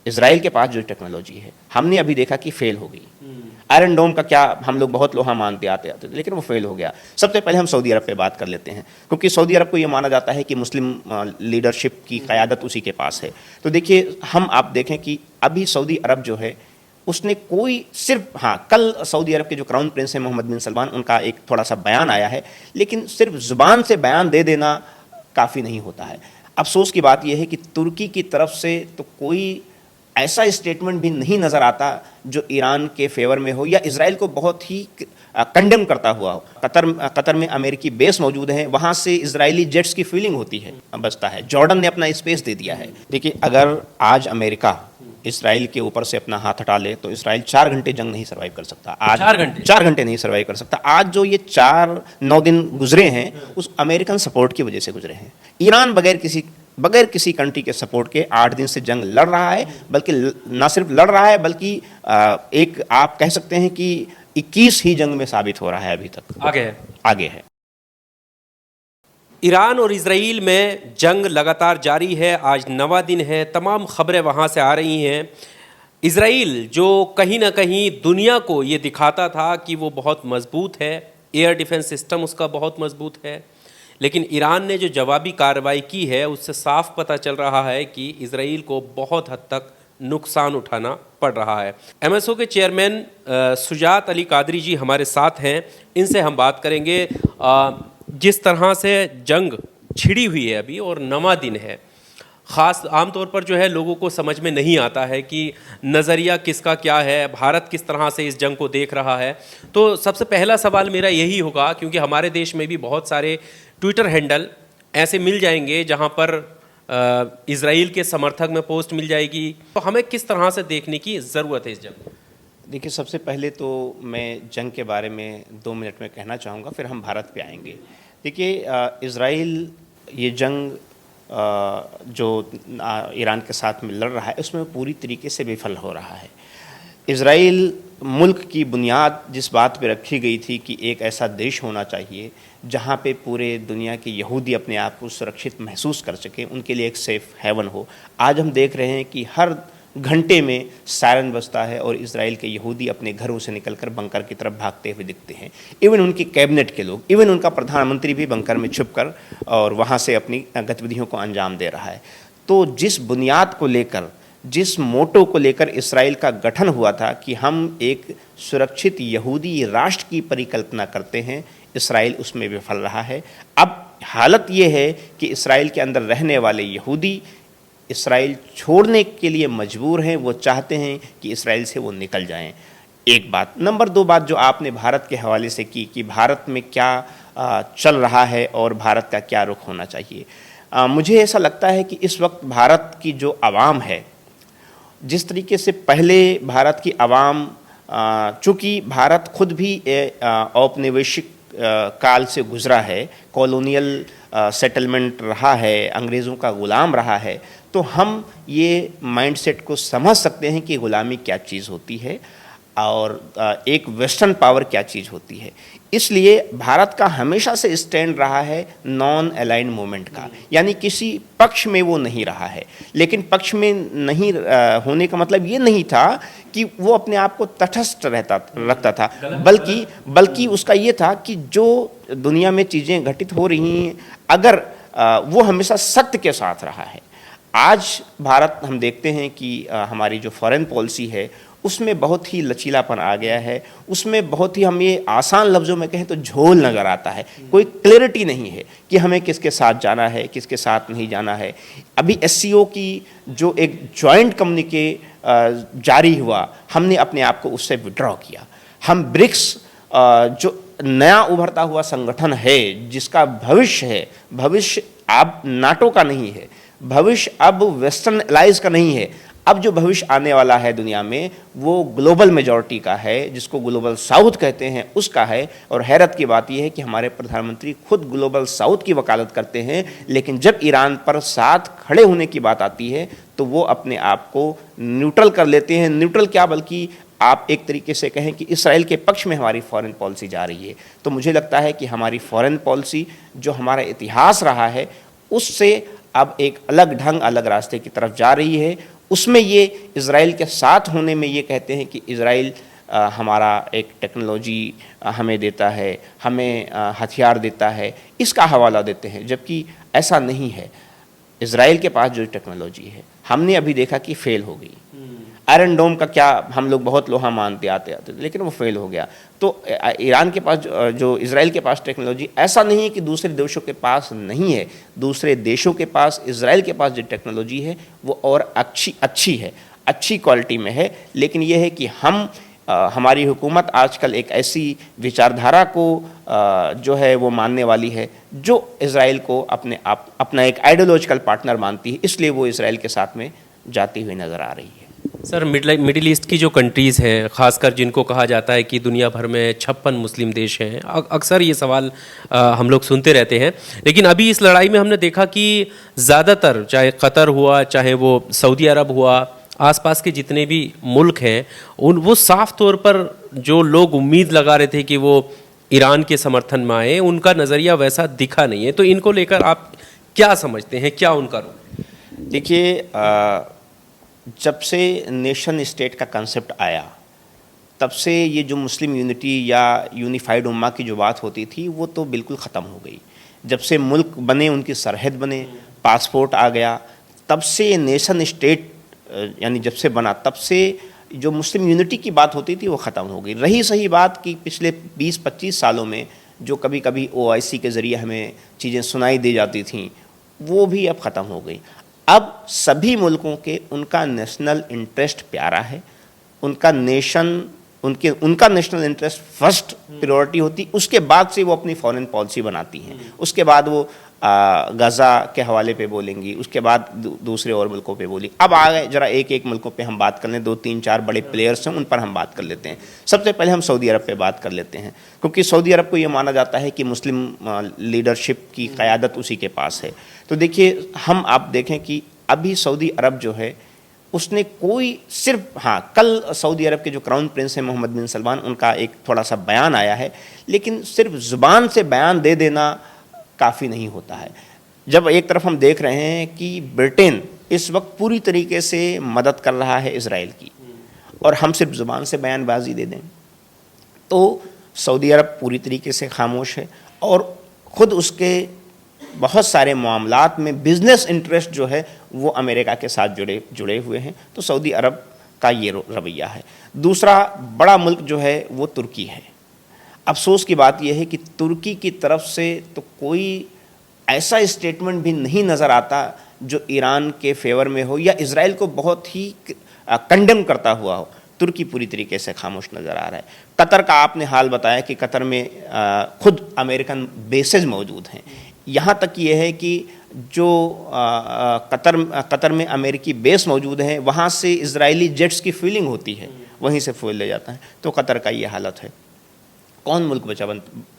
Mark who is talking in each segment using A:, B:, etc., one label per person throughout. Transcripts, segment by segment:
A: Israel के पास जो technology है हमने अभी देखा कि फेल हो गई। आयरन डोम का क्या, हम लोग बहुत लोहा मानते आते आते थे, लेकिन वो फेल हो गया। सबसे पहले हम सऊदी अरब पे बात कर लेते हैं, क्योंकि सऊदी अरब को ये माना जाता है कि मुस्लिम लीडरशिप की क़यादत उसी के पास है। तो देखिए, आप देखें कि अभी सऊदी अरब जो है उसने कोई सिर्फ, हाँ, कल सऊदी अरब के जो क्राउन प्रिंस हैं मोहम्मद बिन सलमान, उनका एक थोड़ा सा बयान आया है, लेकिन सिर्फ ज़ुबान से बयान दे देना काफ़ी नहीं होता है। अफसोस की बात यह है कि तुर्की की तरफ से तो कोई ऐसा स्टेटमेंट भी नहीं नज़र आता जो ईरान के फेवर में हो या इजराइल को बहुत ही कंडेम करता हुआ हो। कतर में अमेरिकी बेस मौजूद हैं, वहाँ से इजरायली जेट्स की फीलिंग होती है, बचता है। जॉर्डन ने अपना स्पेस दे दिया है। देखिए, अगर आज अमेरिका इसराइल के ऊपर से अपना हाथ हटा ले तो इसराइल 4 घंटे जंग नहीं सर्वाइव कर सकता। आज 4 घंटे नहीं सर्वाइव कर सकता। आज जो ये 4-9 दिन गुजरे हैं उस अमेरिकन सपोर्ट की वजह से गुजरे हैं। ईरान बगैर किसी कंट्री के सपोर्ट के 8 दिन से जंग लड़ रहा है, बल्कि ना सिर्फ लड़ रहा है बल्कि एक आप कह सकते हैं कि 21 ही जंग में साबित हो रहा है, अभी तक आगे है।
B: ईरान और इजराइल में जंग लगातार जारी है, आज 9वां दिन है, तमाम खबरें वहाँ से आ रही हैं। इजराइल जो कहीं ना कहीं दुनिया को ये दिखाता था कि वो बहुत मजबूत है, एयर डिफेंस सिस्टम उसका बहुत मजबूत है, लेकिन ईरान ने जो जवाबी कार्रवाई की है उससे साफ पता चल रहा है कि इजराइल को बहुत हद तक नुकसान उठाना पड़ रहा है। एमएसओ के चेयरमैन सुजात अली कादरी जी हमारे साथ हैं, इनसे हम बात करेंगे। जिस तरह से जंग छिड़ी हुई है अभी और 9वां दिन है, ख़ास आमतौर पर जो है लोगों को समझ में नहीं आता है कि नज़रिया किसका क्या है, भारत किस तरह से इस जंग को देख रहा है। तो सबसे पहला सवाल मेरा यही होगा, क्योंकि हमारे देश में भी बहुत सारे ट्विटर हैंडल ऐसे मिल जाएंगे जहां पर इजराइल के समर्थक में पोस्ट मिल जाएगी, तो हमें किस तरह से देखने की ज़रूरत है इस जंग को?
A: देखिए, सबसे पहले तो मैं जंग के बारे में 2 मिनट में कहना चाहूँगा, फिर हम भारत पे आएंगे। देखिए, इजराइल ये जंग जो ईरान के साथ में लड़ रहा है उसमें पूरी तरीके से विफल हो रहा है। इजराइल मुल्क की बुनियाद जिस बात पे रखी गई थी कि एक ऐसा देश होना चाहिए जहाँ पे पूरे दुनिया के यहूदी अपने आप को सुरक्षित महसूस कर सकें, उनके लिए एक सेफ हेवन हो। आज हम देख रहे हैं कि हर घंटे में सायरन बजता है और इजराइल के यहूदी अपने घरों से निकलकर बंकर की तरफ भागते हुए दिखते हैं। इवन उनकी कैबिनेट के लोग, इवन उनका प्रधानमंत्री भी बंकर में छुपकर और वहाँ से अपनी गतिविधियों को अंजाम दे रहा है। तो जिस बुनियाद को लेकर, जिस मोटो को लेकर इसराइल का गठन हुआ था कि हम एक सुरक्षित यहूदी राष्ट्र की परिकल्पना करते हैं, इसराइल उसमें विफल रहा है। अब हालत ये है कि इसराइल के अंदर रहने वाले यहूदी इसराइल छोड़ने के लिए मजबूर हैं। वो चाहते हैं कि इसराइल से वो निकल जाएं। एक बात। नंबर 2 बात जो आपने भारत के हवाले से की कि भारत में क्या चल रहा है और भारत का क्या रुख होना चाहिए। मुझे ऐसा लगता है कि इस वक्त भारत की जो आवाम है, जिस तरीके से पहले भारत की आवाम, चूँकि भारत खुद भी औपनिवेशिक काल से गुजरा है, कॉलोनियल सेटलमेंट रहा है, अंग्रेज़ों का ग़ुलाम रहा है, तो हम ये माइंडसेट को समझ सकते हैं कि ग़ुलामी क्या चीज़ होती है और एक वेस्टर्न पावर क्या चीज़ होती है। इसलिए भारत का हमेशा से स्टैंड रहा है नॉन अलाइन मूवमेंट का, यानी किसी पक्ष में वो नहीं रहा है। लेकिन पक्ष में नहीं होने का मतलब ये नहीं था कि वो अपने आप को तटस्थ रखता था, बल्कि उसका ये था कि जो दुनिया में चीज़ें घटित हो रही हैं, अगर वो हमेशा सत्य के साथ रहा है। आज भारत, हम देखते हैं कि हमारी जो फॉरेन पॉलिसी है उसमें बहुत ही लचीलापन आ गया है, उसमें बहुत ही, हम ये आसान लफ्ज़ों में कहें तो झोल नज़र आता है। कोई क्लैरिटी नहीं है कि हमें किसके साथ जाना है, किसके साथ नहीं जाना है। अभी SCO की जो एक जॉइंट कम्युनिके जारी हुआ, हमने अपने आप को उससे विड्रॉ किया। हम ब्रिक्स जो नया उभरता हुआ संगठन है, जिसका भविष्य है, भविष्य अब नाटो का नहीं है, भविष्य अब वेस्टर्न एलाइज का नहीं है, अब जो भविष्य आने वाला है दुनिया में वो ग्लोबल मेजॉरिटी का है, जिसको ग्लोबल साउथ कहते हैं, उसका है। और हैरत की बात यह है कि हमारे प्रधानमंत्री खुद ग्लोबल साउथ की वकालत करते हैं, लेकिन जब ईरान पर साथ खड़े होने की बात आती है तो वो अपने आप को न्यूट्रल कर लेते हैं। न्यूट्रल क्या, बल्कि आप एक तरीके से कहें कि इसराइल के पक्ष में हमारी फॉरेन पॉलिसी जा रही है। तो मुझे लगता है कि हमारी फॉरेन पॉलिसी, जो हमारा इतिहास रहा है, उससे अब एक अलग ढंग, अलग रास्ते की तरफ जा रही है। उसमें ये इज़राइल के साथ होने में ये कहते हैं कि इज़राइल हमारा एक टेक्नोलॉजी हमें देता है, हमें हथियार देता है, इसका हवाला देते हैं, जबकि ऐसा नहीं है। इज़राइल के पास जो टेक्नोलॉजी है हमने अभी देखा कि फ़ेल हो गई। आयरन डोम का क्या हम लोग बहुत लोहा मानते आते लेकिन वो फेल हो गया। तो ईरान के पास जो इज़राइल के पास टेक्नोलॉजी, ऐसा नहीं है कि दूसरे देशों के पास नहीं है, दूसरे देशों के पास इज़राइल के पास जो टेक्नोलॉजी है वो और अच्छी है, अच्छी क्वालिटी में है। लेकिन ये है कि हमारी हुकूमत आजकल एक ऐसी विचारधारा को जो है वो मानने वाली है जो इज़राइल को अपना एक आइडियोलॉजिकल पार्टनर मानती है, इसलिए वो इज़राइल के साथ में जाती हुई नज़र आ रही है।
B: सर, मिडिल ईस्ट की जो कंट्रीज़ हैं, ख़ासकर जिनको कहा जाता है कि दुनिया भर में 56 मुस्लिम देश हैं, अक्सर ये सवाल हम लोग सुनते रहते हैं। लेकिन अभी इस लड़ाई में हमने देखा कि ज़्यादातर, चाहे कतर हुआ, चाहे वो सऊदी अरब हुआ, आसपास के जितने भी मुल्क हैं, वो साफ तौर पर जो लोग उम्मीद लगा रहे थे कि वो ईरान के समर्थन में आए, उनका नज़रिया वैसा दिखा नहीं है। तो इनको लेकर आप क्या समझते हैं, क्या उनका रोल?
A: देखिए, जब से नेशन स्टेट का कंसेप्ट आया तब से ये जो मुस्लिम यूनिटी या यूनिफाइड उम्मा की जो बात होती थी वो तो बिल्कुल ख़त्म हो गई। जब से मुल्क बने, उनकी सरहद बने, पासपोर्ट आ गया, तब से नेशन स्टेट यानी जब से बना तब से जो मुस्लिम यूनिटी की बात होती थी वो ख़त्म हो गई। रही सही बात कि पिछले 20-25 सालों में जो कभी कभी OIC के ज़रिए हमें चीज़ें सुनाई दी जाती थीं वो भी अब ख़त्म हो गई। अब सभी मुल्कों के उनका नेशनल इंटरेस्ट प्यारा है, उनका नेशनल इंटरेस्ट फर्स्ट प्रायोरिटी होती, उसके बाद से वो अपनी फॉरेन पॉलिसी बनाती हैं। उसके बाद वो गज़ा के हवाले पे बोलेंगी, उसके बाद दूसरे और मुल्कों पे बोलेंगी। अब आ गए जरा एक एक मुल्कों पे हम बात कर लें, 2-3-4 बड़े प्लेयर्स हैं उन पर हम बात कर लेते हैं। सबसे पहले हम सऊदी अरब पे बात कर लेते हैं, क्योंकि सऊदी अरब को ये माना जाता है कि मुस्लिम लीडरशिप की क़यादत उसी के पास है। तो देखिए, आप देखें कि अभी सऊदी अरब जो है उसने कोई सिर्फ, हाँ, कल सऊदी अरब के जो क्राउन प्रिंस हैं मोहम्मद बिन सलमान, उनका एक थोड़ा सा बयान आया है, लेकिन सिर्फ ज़ुबान से बयान दे देना काफ़ी नहीं होता है। जब एक तरफ हम देख रहे हैं कि ब्रिटेन इस वक्त पूरी तरीके से मदद कर रहा है इज़राइल की, और हम सिर्फ ज़ुबान से बयानबाजी दे दें, तो सऊदी अरब पूरी तरीके से खामोश है और ख़ुद उसके बहुत सारे मामलात में बिज़नेस इंटरेस्ट जो है वो अमेरिका के साथ जुड़े हुए हैं। तो सऊदी अरब का ये रवैया है। दूसरा बड़ा मुल्क जो है वो तुर्की है। अफसोस की बात यह है कि तुर्की की तरफ से तो कोई ऐसा स्टेटमेंट भी नहीं नज़र आता जो ईरान के फेवर में हो या इज़राइल को बहुत ही कंडेम करता हुआ हो। तुर्की पूरी तरीके से खामोश नज़र आ रहा है। कतर का आपने हाल बताया कि कतर में खुद अमेरिकन बेसेज मौजूद हैं। यहाँ तक ये है कि जो कतर में अमेरिकी बेस मौजूद हैं, वहाँ से इजरायली जेट्स की फीलिंग होती है, वहीं से फ्यूल ले जाता है। तो कतर का ये हालत है। कौन मुल्क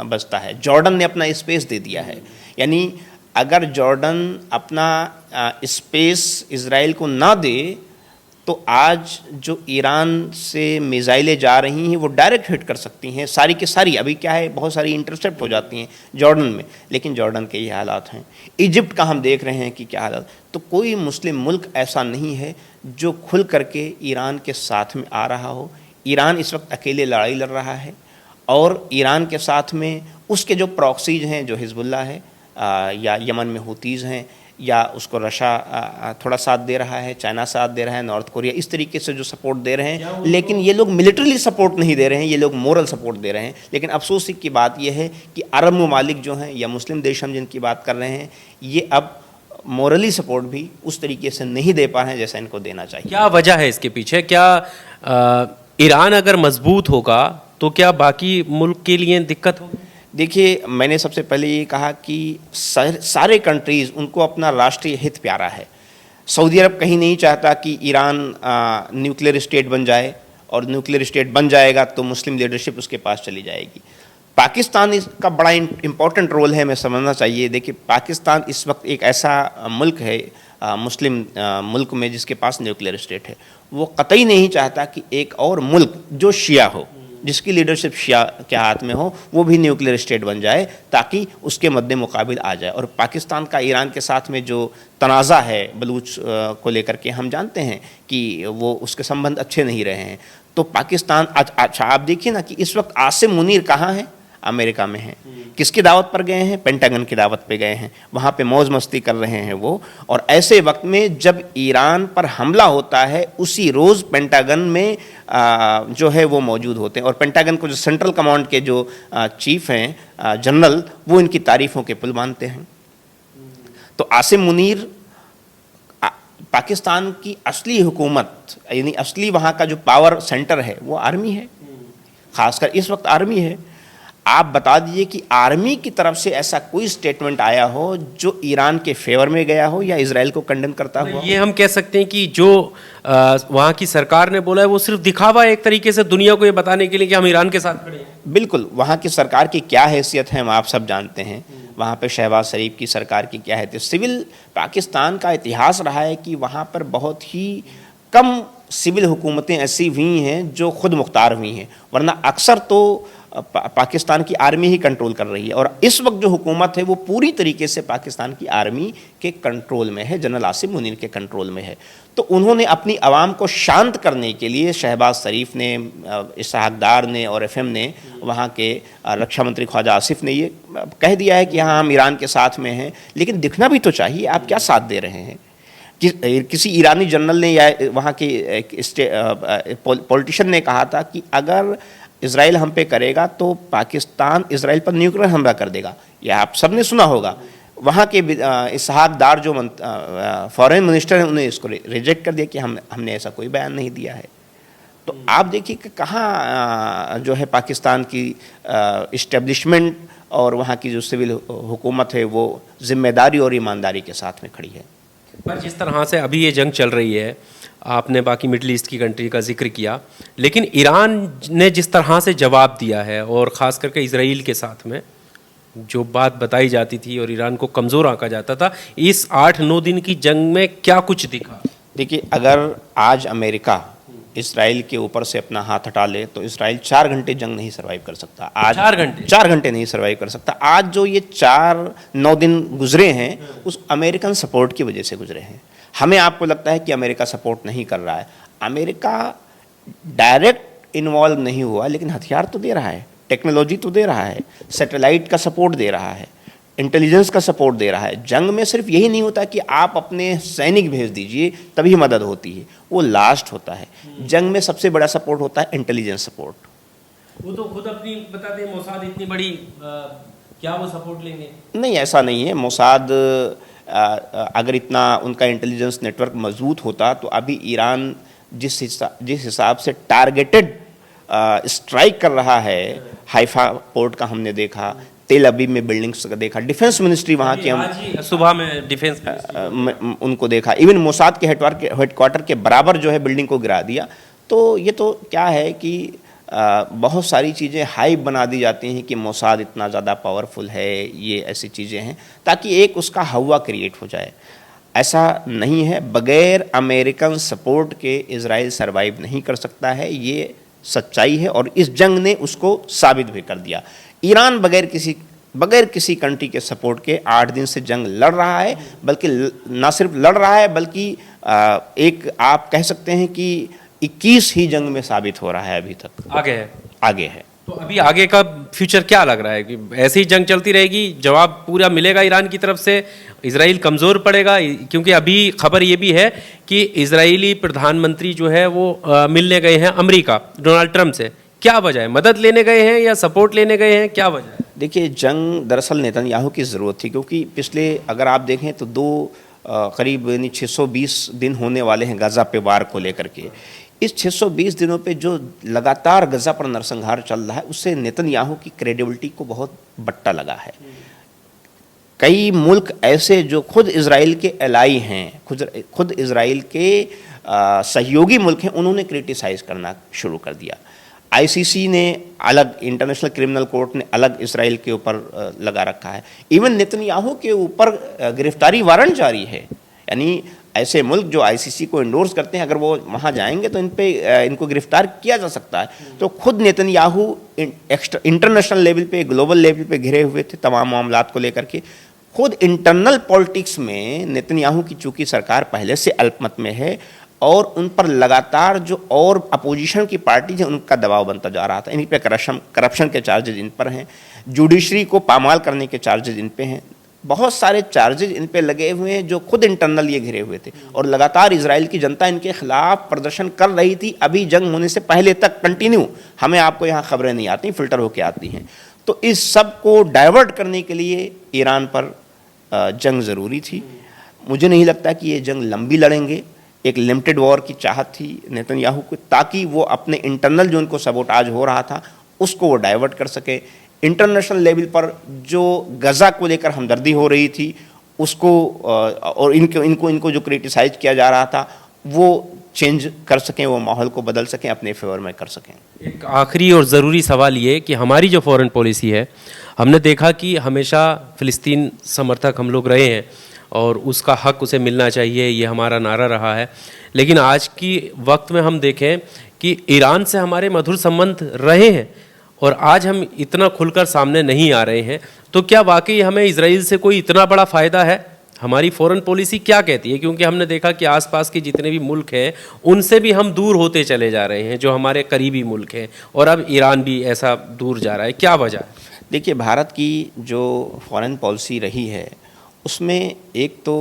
A: बचता है? जॉर्डन ने अपना स्पेस दे दिया है। यानी अगर जॉर्डन अपना स्पेस इजराइल को ना दे तो आज जो ईरान से मिज़ाइलें जा रही हैं वो डायरेक्ट हिट कर सकती हैं सारी की सारी। अभी क्या है, बहुत सारी इंटरसेप्ट हो जाती हैं जॉर्डन में, लेकिन जॉर्डन के ये हालात हैं। इजिप्ट का हम देख रहे हैं कि क्या हालात। तो कोई मुस्लिम मुल्क ऐसा नहीं है जो खुल करके ईरान के साथ में आ रहा हो। ईरान इस वक्त अकेले लड़ाई लड़ रहा है और ईरान के साथ में उसके जो प्रॉक्सीज हैं, जो हिजबुल्लाह है या यमन में हुतीज़ हैं, या उसको रशिया थोड़ा साथ दे रहा है, चाइना साथ दे रहा है, नॉर्थ कोरिया, इस तरीके से जो सपोर्ट दे रहे हैं। लेकिन ये लोग मिलिट्रली सपोर्ट नहीं दे रहे हैं, ये लोग मोरल सपोर्ट दे रहे हैं। लेकिन अफसोस की बात यह है कि अरब ममालिक जो हैं या मुस्लिम देश हम जिनकी बात कर रहे हैं, ये अब मोरली सपोर्ट भी उस तरीके से नहीं दे पा रहे हैं जैसा इनको देना चाहिए।
B: क्या वजह है इसके पीछे? क्या ईरान अगर मजबूत होगा तो क्या बाकी मुल्क के लिए दिक्कत होगी?
A: देखिए, मैंने सबसे पहले ये कहा कि सारे कंट्रीज़ उनको अपना राष्ट्रीय हित प्यारा है। सऊदी अरब कहीं नहीं चाहता कि ईरान न्यूक्लियर स्टेट बन जाए, और न्यूक्लियर स्टेट बन जाएगा तो मुस्लिम लीडरशिप उसके पास चली जाएगी। पाकिस्तान इसका बड़ा इम्पोर्टेंट रोल है, हमें समझना चाहिए। देखिए, पाकिस्तान इस वक्त एक ऐसा मुल्क है मुस्लिम मुल्क में जिसके पास न्यूक्लियर स्टेट है। वो कतई नहीं चाहता कि एक और मुल्क जो शिया हो, जिसकी लीडरशिप शिया के हाथ में हो वो भी न्यूक्लियर स्टेट बन जाए, ताकि उसके मद्दे मुकाबिल आ जाए। और पाकिस्तान का ईरान के साथ में जो तनाज़ा है बलूच को लेकर के, हम जानते हैं कि वो उसके संबंध अच्छे नहीं रहे हैं। तो पाकिस्तान, अच्छा आप देखिए ना कि इस वक्त आसिम मुनीर कहाँ हैं? अमेरिका में हैं। किसकी दावत पर गए हैं? पेंटागन की दावत पे गए हैं, वहाँ पे मौज मस्ती कर रहे हैं वो। और ऐसे वक्त में जब ईरान पर हमला होता है, उसी रोज़ पेंटागन में जो है वो मौजूद होते हैं। और पेंटागन को जो सेंट्रल कमांड के जो चीफ हैं जनरल, वो इनकी तारीफ़ों के पुल मानते हैं। तो आसिम मुनीर, पाकिस्तान की असली हुकूमत यानी असली वहाँ का जो पावर सेंटर है वो आर्मी है, ख़ासकर इस वक्त आर्मी है। आप बता दीजिए कि आर्मी की तरफ से ऐसा कोई स्टेटमेंट आया हो जो ईरान के फेवर में गया हो या इजराइल को कंडेम करता हुआ।
B: ये हम कह सकते हैं कि जो वहाँ की सरकार ने बोला है वो सिर्फ दिखावा है एक तरीके से, दुनिया को ये बताने के लिए कि हम ईरान के साथ खड़े हैं।
A: बिल्कुल, वहाँ की सरकार की क्या हैसियत है हम आप सब जानते हैं। वहाँ पे शहबाज शरीफ की सरकार की क्या हैसियत। सिविल पाकिस्तान का इतिहास रहा है कि वहाँ पर बहुत ही कम सिविल हुकूमतें ऐसी हुई हैं जो खुद मुख्तार हुई हैं, वरना अक्सर तो पाकिस्तान की आर्मी ही कंट्रोल कर रही है। और इस वक्त जो हुकूमत है वो पूरी तरीके से पाकिस्तान की आर्मी के कंट्रोल में है, जनरल आसिम मुनीर के कंट्रोल में है। तो उन्होंने अपनी आवाम को शांत करने के लिए शहबाज शरीफ ने, इसहाक डार ने और एफएम ने, वहाँ के रक्षा मंत्री ख्वाजा आसिफ ने ये कह दिया है कि हाँ हम ईरान के साथ में हैं। लेकिन दिखना भी तो चाहिए आप क्या साथ दे रहे हैं। किसी ईरानी जनरल ने या वहाँ के पॉलिटिशियन ने कहा था कि अगर इजराइल हम पे करेगा तो पाकिस्तान इजराइल पर न्यूक्लियर हमला कर देगा। यह आप सब ने सुना होगा। वहाँ के इसहाक डार जो फॉरेन मिनिस्टर हैं, उन्हें इसको रिजेक्ट कर दिया कि हमने ऐसा कोई बयान नहीं दिया है। तो आप देखिए कि कहाँ जो है पाकिस्तान की इस्टेब्लिशमेंट और वहाँ की जो सिविल हुकूमत है वो जिम्मेदारी और ईमानदारी के साथ में खड़ी है।
B: पर जिस तरह से अभी ये जंग चल रही है, आपने बाकी मिडिल ईस्ट की कंट्री का जिक्र किया, लेकिन ईरान ने जिस तरह से जवाब दिया है और ख़ास करके इजराइल के साथ में जो बात बताई जाती थी और ईरान को कमज़ोर आंका जाता था, इस 8-9 दिन की जंग में क्या कुछ दिखा?
A: देखिए, अगर आज अमेरिका इसराइल के ऊपर से अपना हाथ हटा ले तो इसराइल 4 घंटे जंग नहीं सर्वाइव कर सकता। आज 4 घंटे नहीं सर्वाइव कर सकता। आज जो ये 4-9 दिन गुजरे हैं उस अमेरिकन सपोर्ट की वजह से गुजरे हैं। हमें आपको लगता है कि अमेरिका सपोर्ट नहीं कर रहा है। अमेरिका डायरेक्ट इन्वॉल्व नहीं हुआ, लेकिन हथियार तो दे रहा है, टेक्नोलॉजी तो दे रहा है, सैटेलाइट का सपोर्ट दे रहा है, इंटेलिजेंस का सपोर्ट दे रहा है। जंग में सिर्फ यही नहीं होता कि आप अपने सैनिक भेज दीजिए तभी मदद होती है, वो लास्ट होता है। जंग में सबसे बड़ा सपोर्ट होता है इंटेलिजेंस सपोर्ट।
B: वो तो खुद अपनी बताते हैं, मोसाद इतनी बड़ी, क्या वो सपोर्ट लेंगे? नहीं,
A: ऐसा नहीं है। मोसाद अगर इतना उनका इंटेलिजेंस नेटवर्क मजबूत होता तो अभी ईरान जिस हिसाब से टारगेटेड स्ट्राइक कर रहा है, हाइफा पोर्ट का हमने देखा, तेल अवीव में बिल्डिंग्स का देखा, डिफेंस मिनिस्ट्री वहाँ की हम
B: सुबह में डिफेंस
A: उनको देखा, इवन मोसाद के हेडक्वार्टर के बराबर जो है बिल्डिंग को गिरा दिया। तो ये तो क्या है कि बहुत सारी चीज़ें हाइप बना दी जाती हैं कि मोसाद इतना ज़्यादा पावरफुल है, ये ऐसी चीज़ें हैं ताकि एक उसका हवा क्रिएट हो जाए। ऐसा नहीं है। बगैर अमेरिकन सपोर्ट के इजराइल सरवाइव नहीं कर सकता है, ये सच्चाई है और इस जंग ने उसको साबित भी कर दिया। ईरान बगैर किसी कंट्री के सपोर्ट के 8 दिन से जंग लड़ रहा है, बल्कि ना सिर्फ लड़ रहा है बल्कि एक आप कह सकते हैं कि 21 ही जंग में साबित हो रहा है। अभी तक आगे है।
B: तो अभी आगे का फ्यूचर क्या लग रहा है कि ऐसी ही जंग चलती रहेगी, जवाब पूरा मिलेगा ईरान की तरफ से, इजराइल कमज़ोर पड़ेगा? क्योंकि अभी खबर ये भी है कि इजरायली प्रधानमंत्री जो है वो मिलने गए हैं अमेरिका डोनाल्ड ट्रंप से। क्या वजह है? मदद लेने गए हैं या सपोर्ट लेने गए हैं? क्या वजह है?
A: देखिए, जंग दरअसल नेतन्याहू की ज़रूरत थी, क्योंकि पिछले अगर आप देखें तो करीब 620 दिन होने वाले हैं गज़ा पे वार को लेकर के। इस 620 दिनों पे जो लगातार गज़ा पर नरसंहार चल रहा है उससे नेतन्याहू की क्रेडिबिलिटी को बहुत बट्टा लगा है। कई मुल्क ऐसे जो खुद इजराइल के एलाई हैं, खुद इजराइल के सहयोगी मुल्क हैं, उन्होंने क्रिटिसाइज़ करना शुरू कर दिया। आईसीसी ने अलग, इंटरनेशनल क्रिमिनल कोर्ट ने अलग इसराइल के ऊपर लगा रखा है। इवन नेतन्याहू के ऊपर गिरफ्तारी वारंट जारी है। यानी ऐसे मुल्क जो आईसीसी को इंडोर्स करते हैं, अगर वो वहाँ जाएंगे तो इनको गिरफ्तार किया जा सकता है। तो खुद नेतन्याहू इंटरनेशनल लेवल पे, ग्लोबल लेवल पे घिरे हुए थे तमाम मामलात को लेकर के। खुद इंटरनल पॉलिटिक्स में नेतन्याहू की चूंकि सरकार पहले से अल्पमत में है और उन पर लगातार जो और अपोजिशन की पार्टी है उनका दबाव बनता जा रहा था। इन पे करप्शन के चार्जेज इन पर हैं, जुडिशरी को पामाल करने के चार्जेज इन पे हैं, बहुत सारे चार्जेज इन पे लगे हुए हैं जो खुद इंटरनल ये घिरे हुए थे। और लगातार इजराइल की जनता इनके खिलाफ प्रदर्शन कर रही थी, अभी जंग होने से पहले तक कंटिन्यू। हमें आपको यहाँ खबरें नहीं आती, फिल्टर होके आती हैं। तो इस सब को डाइवर्ट करने के लिए ईरान पर जंग ज़रूरी थी। मुझे नहीं लगता कि ये जंग लंबी लड़ेंगे। एक लिमिटेड वॉर की चाहत थी नेतन्याहू को, ताकि वो अपने इंटरनल जो उनको सबोटाज हो रहा था उसको वो डाइवर्ट कर सके। इंटरनेशनल लेवल पर जो गज़ा को लेकर हमदर्दी हो रही थी उसको और इनको जो क्रिटिसाइज किया जा रहा था वो चेंज कर सकें, वो माहौल को बदल सकें, अपने फेवर में कर सकें।
B: एक आखिरी और ज़रूरी सवाल ये कि हमारी जो फॉरेन पॉलिसी है, हमने देखा कि हमेशा फ़िलिस्तीन समर्थक हम लोग रहे हैं और उसका हक उसे मिलना चाहिए, ये हमारा नारा रहा है। लेकिन आज की वक्त में हम देखें कि ईरान से हमारे मधुर संबंध रहे हैं और आज हम इतना खुलकर सामने नहीं आ रहे हैं, तो क्या वाकई हमें इजराइल से कोई इतना बड़ा फ़ायदा है? हमारी फॉरेन पॉलिसी क्या कहती है? क्योंकि हमने देखा कि आसपास के जितने भी मुल्क हैं उनसे भी हम दूर होते चले जा रहे हैं, जो हमारे करीबी मुल्क हैं, और अब ईरान भी ऐसा दूर जा रहा है। क्या वजह है?
A: देखिए, भारत की जो फॉरेन पॉलिसी रही है उसमें एक तो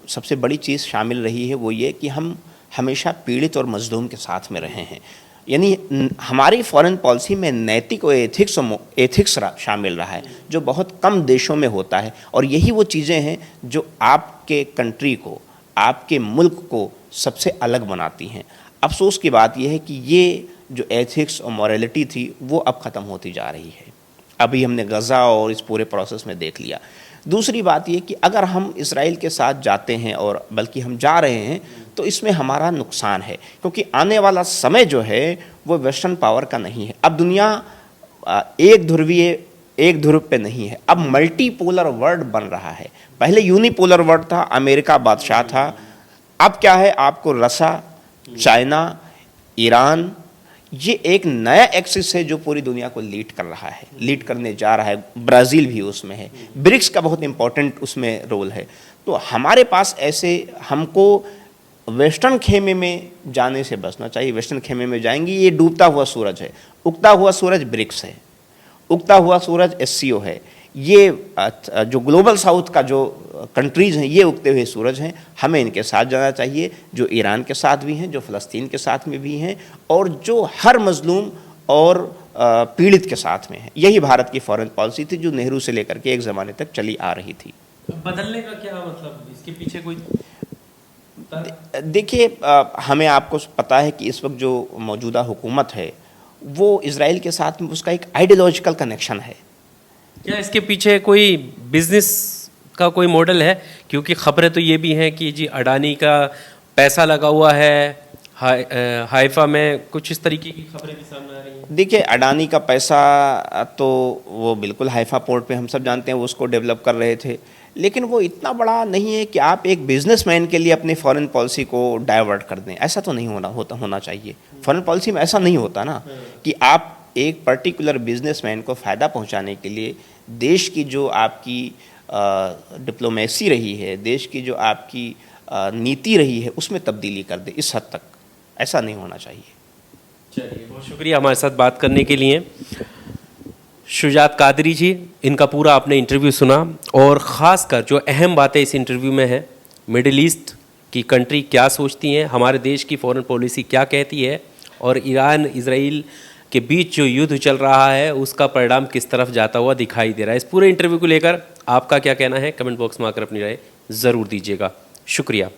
A: सबसे बड़ी चीज़ शामिल रही है, वो ये कि हम हमेशा पीड़ित और मजलूम के साथ में रहे हैं। यानी हमारी फॉरेन पॉलिसी में नैतिक और एथिक्स शामिल रहा है, जो बहुत कम देशों में होता है। और यही वो चीज़ें हैं जो आपके कंट्री को, आपके मुल्क को सबसे अलग बनाती हैं। अफसोस की बात यह है कि ये जो एथिक्स और मॉरलिटी थी वो अब ख़त्म होती जा रही है। अभी हमने गज़ा और इस पूरे प्रोसेस में देख लिया। दूसरी बात ये कि अगर हम इसराइल के साथ जाते हैं, और बल्कि हम जा रहे हैं, तो इसमें हमारा नुकसान है, क्योंकि आने वाला समय जो है वो वेस्टर्न पावर का नहीं है। अब दुनिया एक ध्रुव पे नहीं है, अब मल्टीपोलर वर्ल्ड बन रहा है। पहले यूनिपोलर वर्ल्ड था, अमेरिका बादशाह था। अब क्या है, आपको रसा, चाइना, ईरान, ये एक नया एक्सिस है जो पूरी दुनिया को लीड कर रहा है, लीड करने जा रहा है। ब्राज़ील भी उसमें है, ब्रिक्स का बहुत इंपॉर्टेंट उसमें रोल है। तो हमारे पास ऐसे, हमको वेस्टर्न खेमे में जाने से बचना चाहिए। वेस्टर्न खेमे में जाएंगे, ये डूबता हुआ सूरज है, उगता हुआ सूरज ब्रिक्स है, उगता हुआ सूरज एससीओ है। ये जो ग्लोबल साउथ का जो कंट्रीज़ हैं ये उगते हुए सूरज हैं। हमें इनके साथ जाना चाहिए, जो ईरान के साथ भी हैं, जो फ़लस्तीन के साथ में भी हैं, और जो हर मजलूम और पीड़ित के साथ में है। यही भारत की फॉरेन पॉलिसी थी जो नेहरू से लेकर के एक ज़माने तक चली आ रही थी।
B: बदलने का क्या मतलब, इसके पीछे कोई?
A: देखिए, हमें आपको पता है कि इस वक्त जो मौजूदा हुकूमत है वो इजराइल के साथ में उसका एक आइडियोलॉजिकल कनेक्शन है।
B: क्या इसके पीछे कोई बिजनेस का कोई मॉडल है? क्योंकि खबरें तो ये भी हैं कि जी अडानी का पैसा लगा हुआ है हाइफा में, कुछ इस तरीके की खबरें भी सामने आ रही हैं।
A: देखिए, अडानी का पैसा तो वो बिल्कुल हाइफा पोर्ट पे हम सब जानते हैं वो उसको डेवलप कर रहे थे, लेकिन वो इतना बड़ा नहीं है कि आप एक बिजनेसमैन के लिए अपनी फॉरेन पॉलिसी को डाइवर्ट कर दें। ऐसा तो नहीं होना चाहिए। फॉरेन पॉलिसी में ऐसा नहीं होता ना कि आप एक पर्टिकुलर बिजनेसमैन को फ़ायदा पहुंचाने के लिए देश की जो आपकी डिप्लोमेसी रही है, देश की जो आपकी नीति रही है, उसमें तब्दीली कर दे। इस हद तक ऐसा नहीं होना चाहिए।
B: चलिए, बहुत शुक्रिया हमारे साथ बात करने के लिए। शुजात कादरी जी, इनका पूरा आपने इंटरव्यू सुना, और ख़ासकर जो अहम बातें इस इंटरव्यू में है, मिडिल ईस्ट की कंट्री क्या सोचती हैं, हमारे देश की फॉरेन पॉलिसी क्या कहती है, और ईरान इजराइल के बीच जो युद्ध चल रहा है उसका परिणाम किस तरफ जाता हुआ दिखाई दे रहा है। इस पूरे इंटरव्यू को लेकर आपका क्या कहना है, कमेंट बॉक्स में आकर अपनी राय ज़रूर दीजिएगा। शुक्रिया।